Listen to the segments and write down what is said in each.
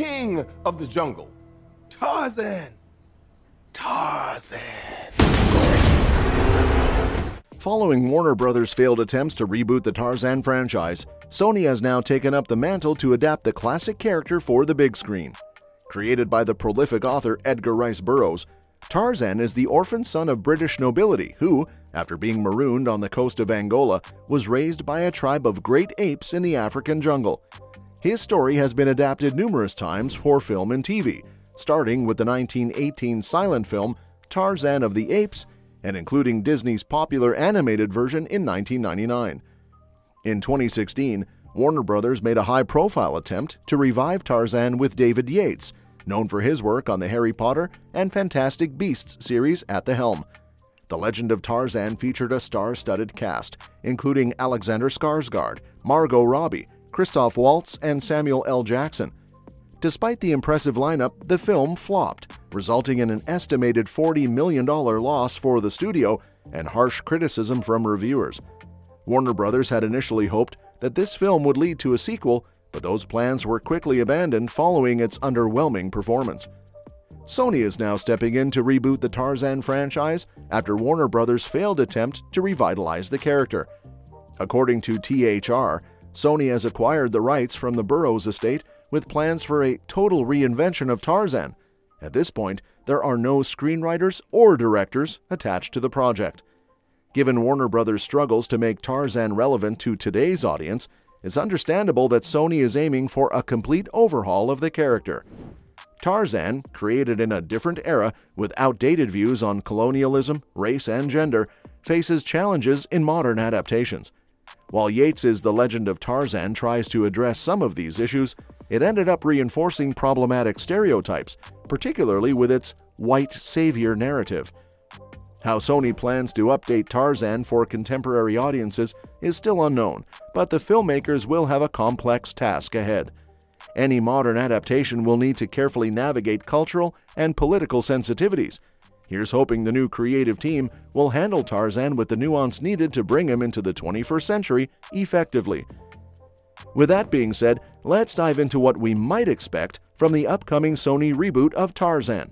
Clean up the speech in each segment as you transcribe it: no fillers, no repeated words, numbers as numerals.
king of the jungle, Tarzan. Tarzan. Following Warner Brothers' failed attempts to reboot the Tarzan franchise, Sony has now taken up the mantle to adapt the classic character for the big screen. Created by the prolific author Edgar Rice Burroughs, Tarzan is the orphan son of British nobility who, after being marooned on the coast of Angola, was raised by a tribe of great apes in the African jungle. His story has been adapted numerous times for film and TV, starting with the 1918 silent film Tarzan of the Apes and including Disney's popular animated version in 1999. In 2016, Warner Brothers made a high-profile attempt to revive Tarzan with David Yates, known for his work on the Harry Potter and Fantastic Beasts series at the helm. The Legend of Tarzan featured a star-studded cast, including Alexander Skarsgård, Margot Robbie, Christoph Waltz, and Samuel L. Jackson. Despite the impressive lineup, the film flopped, resulting in an estimated $40 million loss for the studio and harsh criticism from reviewers. Warner Brothers had initially hoped that this film would lead to a sequel, but those plans were quickly abandoned following its underwhelming performance. Sony is now stepping in to reboot the Tarzan franchise after Warner Brothers' failed attempt to revitalize the character. According to THR, Sony has acquired the rights from the Burroughs estate with plans for a total reinvention of Tarzan. At this point, there are no screenwriters or directors attached to the project. Given Warner Brothers' struggles to make Tarzan relevant to today's audience, it's understandable that Sony is aiming for a complete overhaul of the character. Tarzan, created in a different era with outdated views on colonialism, race, and gender, faces challenges in modern adaptations. While Yates' The Legend of Tarzan tries to address some of these issues, it ended up reinforcing problematic stereotypes, particularly with its white savior narrative. How Sony plans to update Tarzan for contemporary audiences is still unknown, but the filmmakers will have a complex task ahead. Any modern adaptation will need to carefully navigate cultural and political sensitivities. Here's hoping the new creative team will handle Tarzan with the nuance needed to bring him into the 21st century effectively. With that being said, let's dive into what we might expect from the upcoming Sony reboot of Tarzan.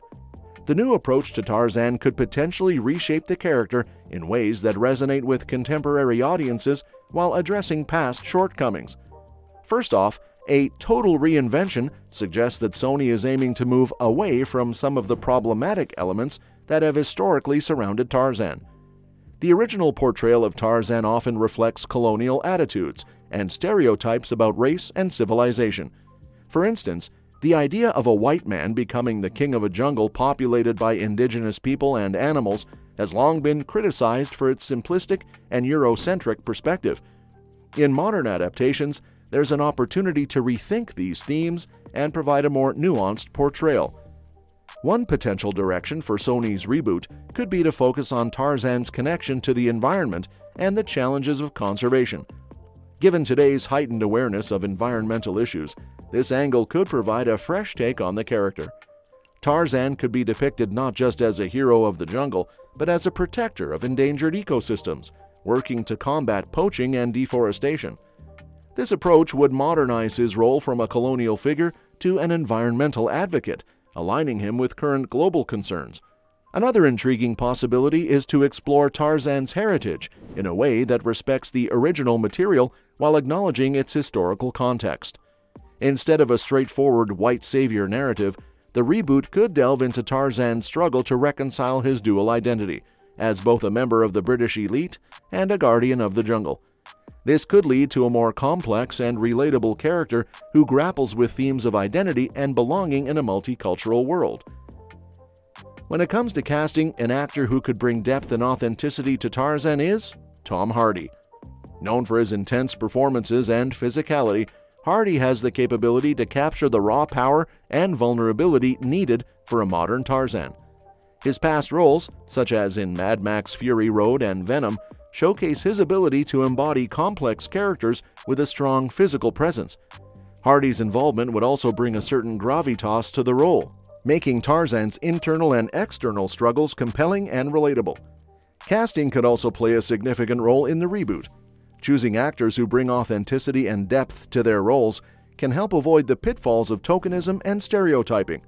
The new approach to Tarzan could potentially reshape the character in ways that resonate with contemporary audiences while addressing past shortcomings. First off, a total reinvention suggests that Sony is aiming to move away from some of the problematic elements that have historically surrounded Tarzan. The original portrayal of Tarzan often reflects colonial attitudes and stereotypes about race and civilization. For instance, the idea of a white man becoming the king of a jungle populated by indigenous people and animals has long been criticized for its simplistic and Eurocentric perspective. In modern adaptations, there's an opportunity to rethink these themes and provide a more nuanced portrayal. One potential direction for Sony's reboot could be to focus on Tarzan's connection to the environment and the challenges of conservation. Given today's heightened awareness of environmental issues, this angle could provide a fresh take on the character. Tarzan could be depicted not just as a hero of the jungle, but as a protector of endangered ecosystems, working to combat poaching and deforestation. This approach would modernize his role from a colonial figure to an environmental advocate, aligning him with current global concerns. Another intriguing possibility is to explore Tarzan's heritage in a way that respects the original material while acknowledging its historical context. Instead of a straightforward white savior narrative, the reboot could delve into Tarzan's struggle to reconcile his dual identity, as both a member of the British elite and a guardian of the jungle. This could lead to a more complex and relatable character who grapples with themes of identity and belonging in a multicultural world. When it comes to casting, an actor who could bring depth and authenticity to Tarzan is Tom Hardy. Known for his intense performances and physicality, Hardy has the capability to capture the raw power and vulnerability needed for a modern Tarzan. His past roles, such as in Mad Max Fury Road and Venom, showcase his ability to embody complex characters with a strong physical presence. Hardy's involvement would also bring a certain gravitas to the role, making Tarzan's internal and external struggles compelling and relatable. Casting could also play a significant role in the reboot. Choosing actors who bring authenticity and depth to their roles can help avoid the pitfalls of tokenism and stereotyping.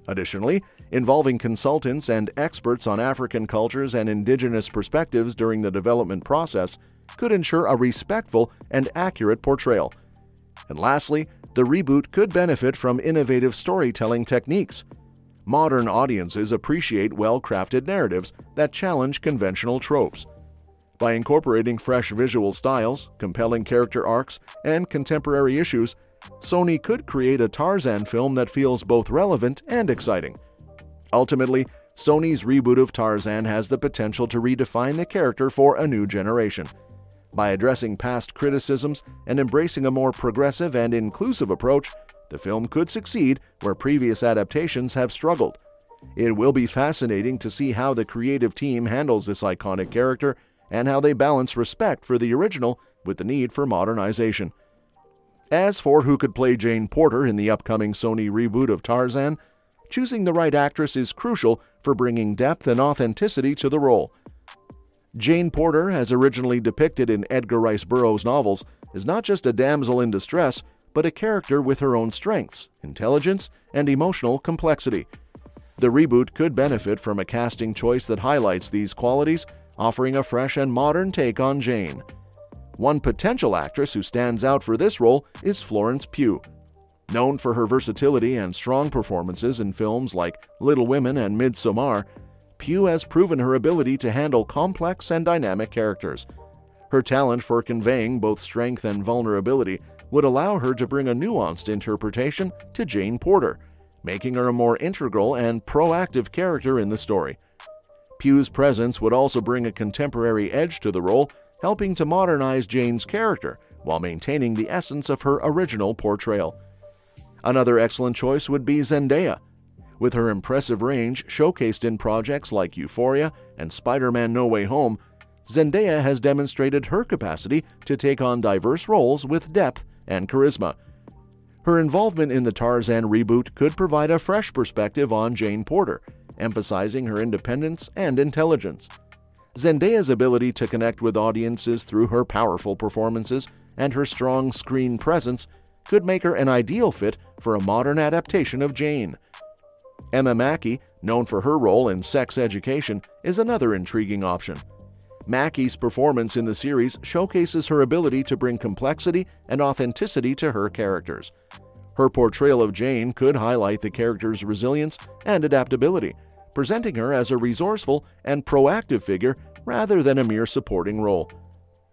Additionally, involving consultants and experts on African cultures and indigenous perspectives during the development process could ensure a respectful and accurate portrayal. And lastly, the reboot could benefit from innovative storytelling techniques. Modern audiences appreciate well-crafted narratives that challenge conventional tropes. By incorporating fresh visual styles, compelling character arcs, and contemporary issues, Sony could create a Tarzan film that feels both relevant and exciting. Ultimately, Sony's reboot of Tarzan has the potential to redefine the character for a new generation. By addressing past criticisms and embracing a more progressive and inclusive approach, the film could succeed where previous adaptations have struggled. It will be fascinating to see how the creative team handles this iconic character and how they balance respect for the original with the need for modernization. As for who could play Jane Porter in the upcoming Sony reboot of Tarzan, choosing the right actress is crucial for bringing depth and authenticity to the role. Jane Porter, as originally depicted in Edgar Rice Burroughs' novels, is not just a damsel in distress, but a character with her own strengths, intelligence, and emotional complexity. The reboot could benefit from a casting choice that highlights these qualities, offering a fresh and modern take on Jane. One potential actress who stands out for this role is Florence Pugh. Known for her versatility and strong performances in films like Little Women and Midsommar, Pugh has proven her ability to handle complex and dynamic characters. Her talent for conveying both strength and vulnerability would allow her to bring a nuanced interpretation to Jane Porter, making her a more integral and proactive character in the story. Pugh's presence would also bring a contemporary edge to the role, helping to modernize Jane's character while maintaining the essence of her original portrayal. Another excellent choice would be Zendaya. With her impressive range showcased in projects like Euphoria and Spider-Man: No Way Home, Zendaya has demonstrated her capacity to take on diverse roles with depth and charisma. Her involvement in the Tarzan reboot could provide a fresh perspective on Jane Porter, emphasizing her independence and intelligence. Zendaya's ability to connect with audiences through her powerful performances and her strong screen presence could make her an ideal fit for a modern adaptation of Jane. Emma Mackey, known for her role in Sex Education, is another intriguing option. Mackey's performance in the series showcases her ability to bring complexity and authenticity to her characters. Her portrayal of Jane could highlight the character's resilience and adaptability, presenting her as a resourceful and proactive figure rather than a mere supporting role.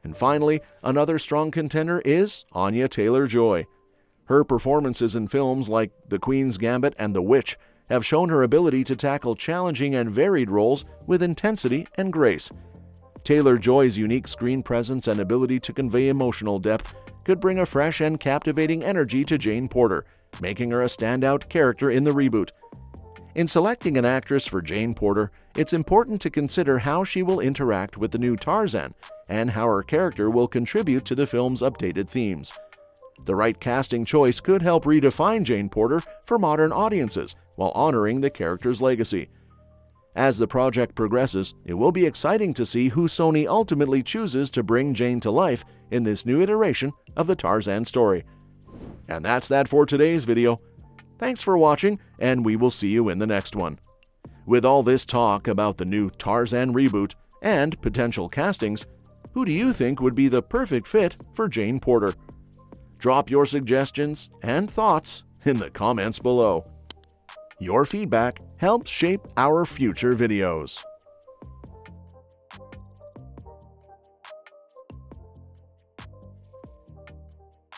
And finally, another strong contender is Anya Taylor-Joy. Her performances in films like The Queen's Gambit and The Witch have shown her ability to tackle challenging and varied roles with intensity and grace. Taylor-Joy's unique screen presence and ability to convey emotional depth could bring a fresh and captivating energy to Jane Porter, making her a standout character in the reboot. In selecting an actress for Jane Porter, it's important to consider how she will interact with the new Tarzan and how her character will contribute to the film's updated themes. The right casting choice could help redefine Jane Porter for modern audiences while honoring the character's legacy. As the project progresses, it will be exciting to see who Sony ultimately chooses to bring Jane to life in this new iteration of the Tarzan story. And that's that for today's video. Thanks for watching, and we will see you in the next one. With all this talk about the new Tarzan reboot and potential castings, who do you think would be the perfect fit for Jane Porter? Drop your suggestions and thoughts in the comments below. Your feedback helps shape our future videos.